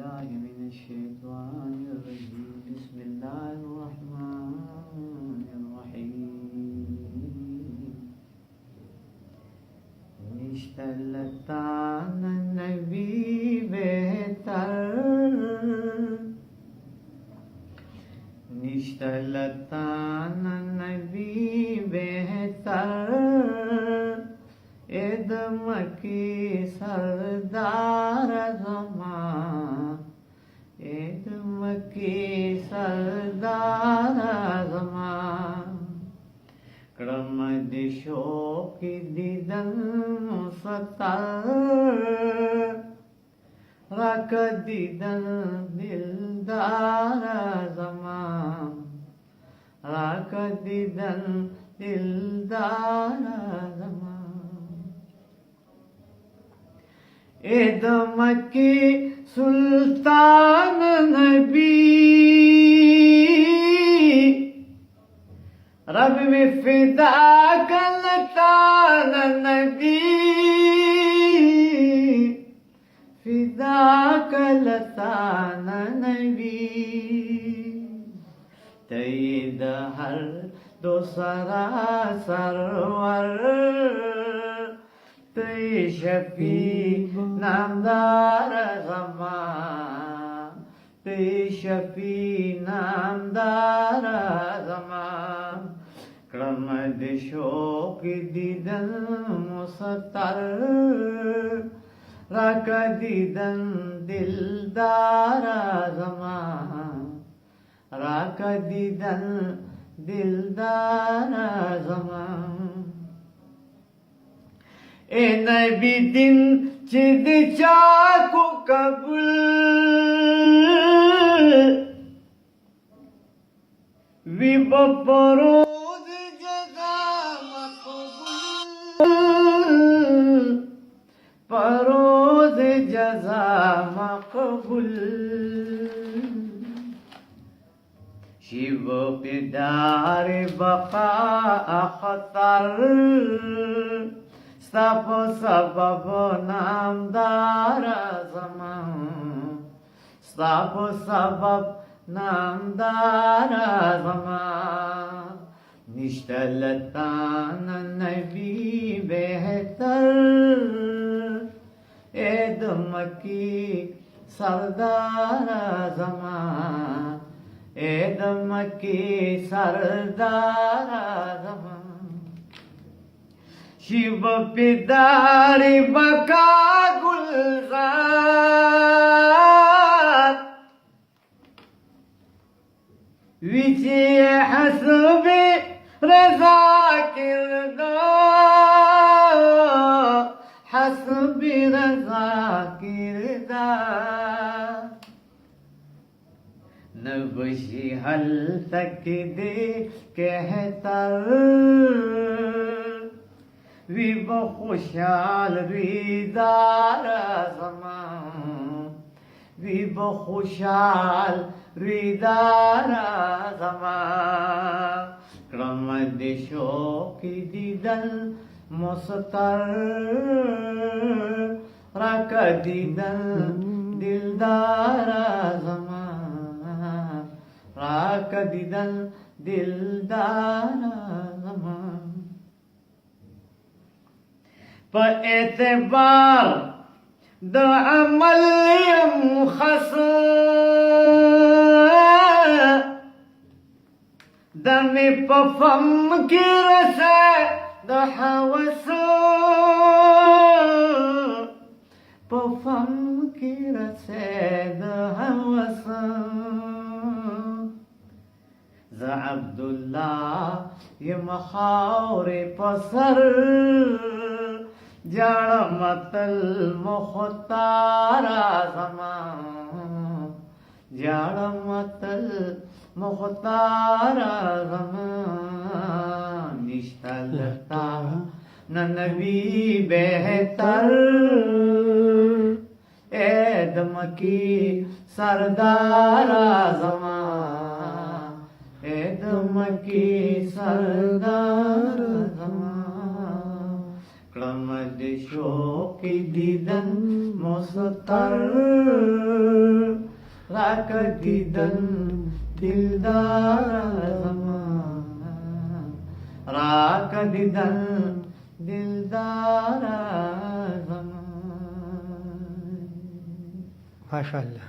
بالله من الشيطان الرجيم بسم الله الرحمن الرحيم निष्ठलतान नबी बेहतर निष्ठलतान नबी बेहतर एदम की सरदार ज़मां एदम की सरदार ज़मां क्रम दिशो की दीदन मुसतर रख दीदन दिलदार ज़मां रख दीदन दिलदार ज़मां एदम की सुल्तान नबी रब में फिदा कलतान नबी फिदा कलतान नबी तईद हर दूसरा सरवर तई शफी नामदार ज़मां तई शफी नामदार ज़मां क्रम दिशो की दीदन मुसतर रख दीदन दिलदार ज़मां रख दीदन दिलदार ज़मां ए नबी दिन चिद चाकू कबूल विब परोज जज़ा मक़बूल परोज जज़ा मक़बूल शिव पिदार बका अख्तर सब सबब नामदार ज़मां सब सबब नामदार ज़मां निष्ठलतान नबी बेहतर एदम की सरदार ज़मां एदम की सरदार ज़मां शिव पिदारी बका गुलजार विजय हसबे रजा किरदार हसबे रजा किरदार नबशी हल तक दे कहतर विब खुशाल रीदार ज़मां विब खुशाल रीदार ज़मां क्रम दिशो की दीदन मुसतर रख दीदन दिलदार ज़मां रख दीदन दिलदार ज़मां पर एतबार द अमल मुखस दम पफम की रसे द हवस पफम की रसे द हवस ज अब्दुल्लाह ये मखारे पसर जड़ मतल मुख्तारा ज़मां जड़ मतल मुख्तारा ज़मां निष्ठलता न नबी बेहतर एदम की सरदार ज़मां एदम की सरदार क्रम दिश शोकी दीदन मुस्तर राक दीदन दिलदार ज़मान राक दीदन दिलदार ज़मान। माशाअल्लाह।